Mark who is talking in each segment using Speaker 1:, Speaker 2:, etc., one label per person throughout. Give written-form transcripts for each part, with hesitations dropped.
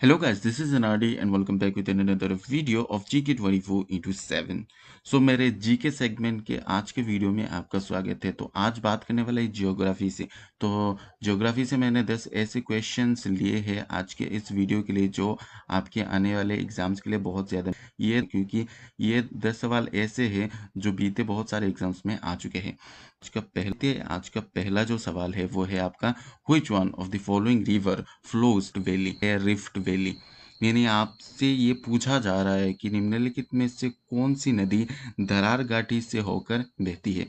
Speaker 1: Hello guys, this is Anadi and welcome back with another video of GK 24 into 7। सो मेरे GK segment के आज के video में आपका स्वागत है। तो आज बात करने वाला है जियोग्राफी से। तो जियोग्राफी से मैंने 10 ऐसे क्वेश्चंस लिए हैं आज के इस वीडियो के लिए जो आपके आने वाले एग्जाम्स के लिए बहुत ज़्यादा ये क्योंकि ये 10 सवाल ऐसे हैं जो बीते बहुत सारे एग्जाम्स में आ चुके हैं। आज का पहला जो सवाल है वो है आपका which one of the following river flows valley rift valley. यानी आपसे ये पूछा जा रहा है कि निम्नलिखित में से कौन सी नदी दरार घाटी से होकर बहती है।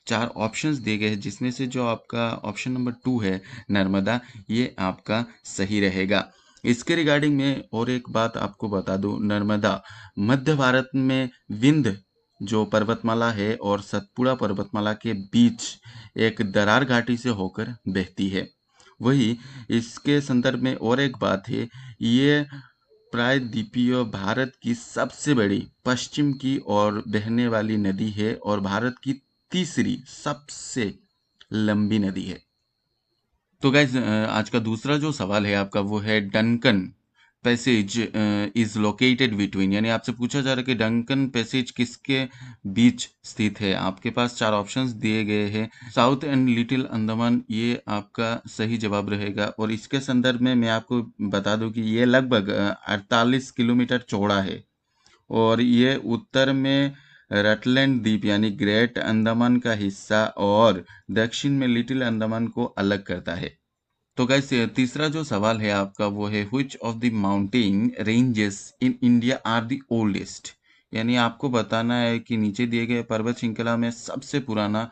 Speaker 1: चार ऑप्शंस दिए गए हैं जिसमें से जो आपका ऑप्शन नंबर 2 है नर्मदा, ये आपका सही रहेगा। इसके रिगार्डिंग में और एक बात आपको बता दूं, नर्मदा मध्य भारत में विंध्य जो पर्वतमाला है और सतपुड़ा पर्वतमाला के बीच एक दरार घाटी से होकर बहती है। वही इसके संदर्भ में और एक बात है, ये प्रायद्वीपीय भारत की सबसे बड़ी पश्चिम की ओर बहने वाली नदी है और भारत की तीसरी सबसे लंबी नदी है। तो गाइज आज का दूसरा जो सवाल है आपका वो है Duncan passage is located between, यानी आपसे पूछा जा रहा है कि डंकन पैसेज किसके बीच स्थित है। आपके पास चार ऑप्शंस दिए गए हैं, साउथ एंड लिटिल अंडमान, ये आपका सही जवाब रहेगा। और इसके संदर्भ में मैं आपको बता दूं कि ये लगभग 48 किलोमीटर चौड़ा है और ये उत्तर में रटलैंड द्वीप यानी ग्रेट अंडमान का हिस्सा और दक्षिण में लिटिल अंडमान को अलग करता है। तो गाइस तीसरा जो सवाल है आपका वो है which of the mountain ranges in India are the oldest, यानी आपको बताना है कि नीचे दिए गए पर्वत श्रृंखला में सबसे पुराना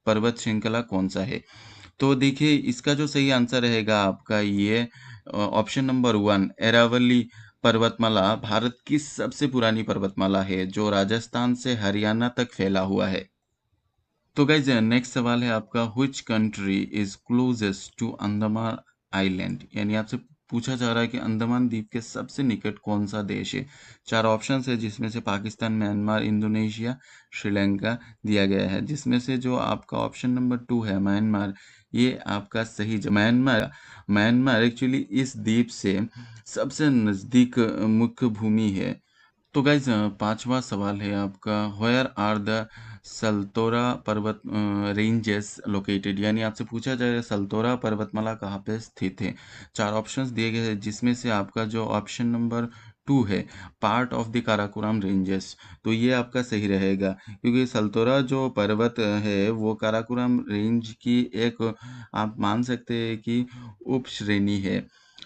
Speaker 1: पर्वत श्रृंखला कौन सा है। तो देखिए इसका जो सही आंसर रहेगा आपका ये ऑप्शन नंबर 1 एरावली पर्वतमाला भारत की सबसे पुरानी पर्वतमाला है जो राजस्थान से हरियाणा तक फैला हुआ है। तो गाइज नेक्स्ट सवाल है आपका which country is closest to Andaman island, यानी आपसे पूछा जा रहा है कि अंडमान द्वीप के सबसे निकट कौन सा देश है। चार ऑप्शंस है जिसमें से पाकिस्तान, म्यांमार, इंडोनेशिया, श्रीलंका दिया गया है, जिसमें से जो आपका ऑप्शन नंबर 2 है म्यांमार, ये आपका सही म्यांमार म्यांमार एक्चुअली इस द्वीप से सबसे नज़दीक मुख्य भूमि है। तो गाइज पांचवा सवाल है आपका वेयर आर द सल्तोरा पर्वत रेंजेस लोकेटेड, यानी आपसे पूछा जाएगा सल्तोरा पर्वतमाला कहाँ पे स्थित है। चार ऑप्शंस दिए गए हैं जिसमें से आपका जो ऑप्शन नंबर 2 है part of the Karakoram ranges, तो ये आपका सही रहेगा क्योंकि सल्तोरा जो पर्वत है वो काराकोरम रेंज की एक आप मान सकते हैं कि उप श्रेणी है।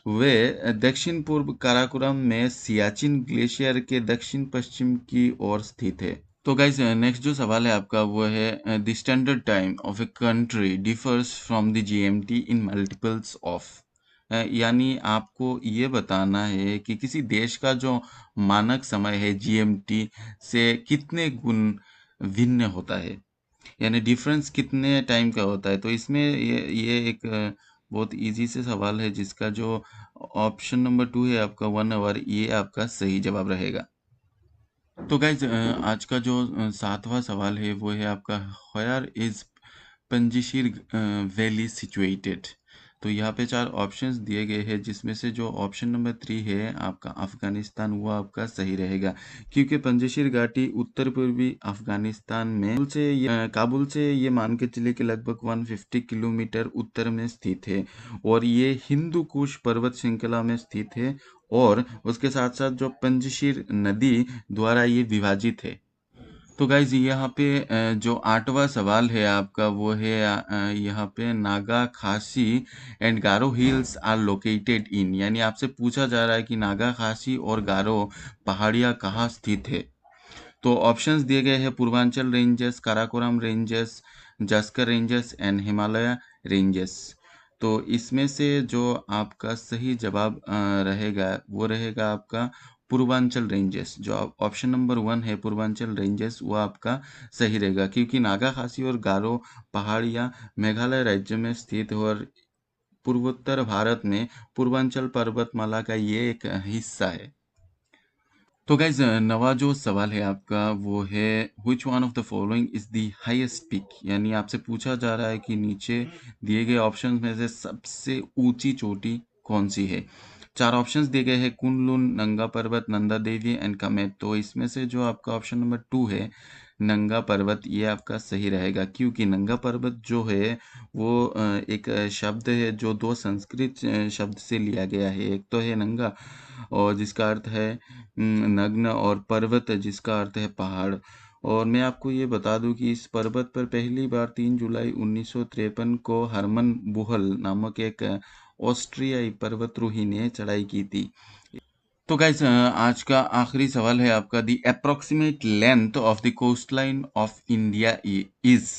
Speaker 1: वे दक्षिण पूर्व काराकोरम में सियाचिन ग्लेशियर के दक्षिण पश्चिम की ओर स्थित है। तो गाइज नेक्स्ट जो सवाल है आपका वो है the standard time of a country differs from the GMT in multiples of, यानी आपको ये बताना है कि किसी देश का जो मानक समय है जीएमटी से कितने गुण भिन्न होता है, यानी डिफरेंस कितने टाइम का होता है। तो इसमें ये एक बहुत इजी से सवाल है जिसका जो ऑप्शन नंबर 2 है आपका 1 आवर, ये आपका सही जवाब रहेगा। तो गाइज आज का जो सातवां सवाल है वो है आपका where is Panjshir valley situated. तो यहाँ पे चार ऑप्शंस दिए गए हैं जिसमें से जो ऑप्शन नंबर 3 है आपका अफगानिस्तान, वो आपका सही रहेगा क्योंकि पंजशीर घाटी उत्तर पूर्वी अफगानिस्तान में काबुल से ये मान के चले कि लगभग 150 किलोमीटर उत्तर में स्थित है और ये हिंदू कुश पर्वत श्रृंखला में स्थित है और उसके साथ साथ जो पंजशीर नदी द्वारा ये विभाजित है। तो गाइज यहाँ पे जो आठवां सवाल है आपका वो है यहाँ पे Naga Khasi and Garo hills are located in, यानी आपसे पूछा जा रहा है कि नागा खासी और गारो पहाड़ियाँ कहाँ स्थित है। तो ऑप्शंस दिए गए हैं Purvanchal ranges, Karakoram ranges, Zaskar ranges and Himalaya ranges. तो इसमें से जो आपका सही जवाब रहेगा वो रहेगा आपका पूर्वांचल रेंजेस। जो ऑप्शन नंबर 1 है पूर्वांचल रेंजेस, वो आपका सही रहेगा क्योंकि नागा खासी और गारो पहाड़ियाँ मेघालय राज्य में स्थित है और पूर्वोत्तर भारत में पूर्वांचल पर्वतमाला का ये एक हिस्सा है। तो गाइज नवा जो सवाल है आपका वो है which one of the following is the highest peak, यानी आपसे पूछा जा रहा है कि नीचे दिए गए ऑप्शन में से सबसे ऊंची चोटी कौन सी है। 4 ऑप्शंस दिए गए हैं, कुन-लुन, नंगा पर्वत, नंदा देवी एंड कामेट। तो इसमें से जो आपका ऑप्शन नंबर 2 है, नंगा पर्वत, ये आपका सही रहेगा, क्योंकि नंगा पर्वत जो है वो एक शब्द है जो 2 संस्कृत शब्द से लिया गया है। एक तो है नंगा और जिसका अर्थ है नग्न, और पर्वत जिसका अर्थ है पहाड़। और मैं आपको ये बता दूं कि इस पर्वत पर पहली बार 3 जुलाई 1953 को हरमन बुहल नामक एक ऑस्ट्रियाई पर्वतारोही ने चढ़ाई की थी। तो गाइस आज का आखिरी सवाल है आपका, the approximate length of the coastline of India is,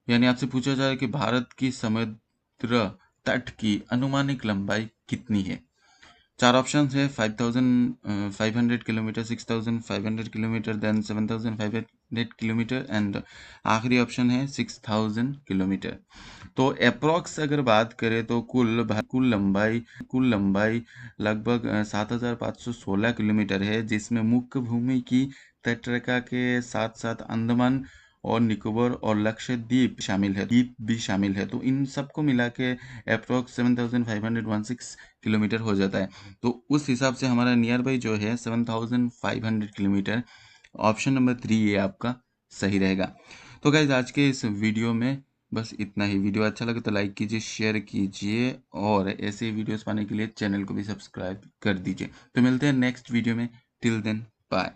Speaker 1: यानी आपसे पूछा जा रहा है कि भारत की समुद्र तट की अनुमानिक लंबाई कितनी है। 4 ऑप्शंस है, 5500 kilometre, 6500 kilometre, then 7500 kilometre and आखिरी ऑप्शन है 6000 किलोमीटर। तो अप्रोक्स अगर बात करें तो कुल लंबाई लगभग 7516 किलोमीटर है, जिसमें मुख्य भूमि की तटरेखा के साथ साथ अंडमान और निकोबार और लक्षद्वीप शामिल है। तो इन सबको मिला के अप्रोक्स 7516 किलोमीटर हो जाता है। तो उस हिसाब से हमारा नियर बाई जो है 7500 किलोमीटर। ऑप्शन नंबर 3 ये आपका सही रहेगा। तो गाइज आज के इस वीडियो में बस इतना ही। वीडियो अच्छा लगे तो लाइक कीजिए, शेयर कीजिए और ऐसे ही वीडियोस पाने के लिए चैनल को भी सब्सक्राइब कर दीजिए। तो मिलते हैं नेक्स्ट वीडियो में। Till then bye.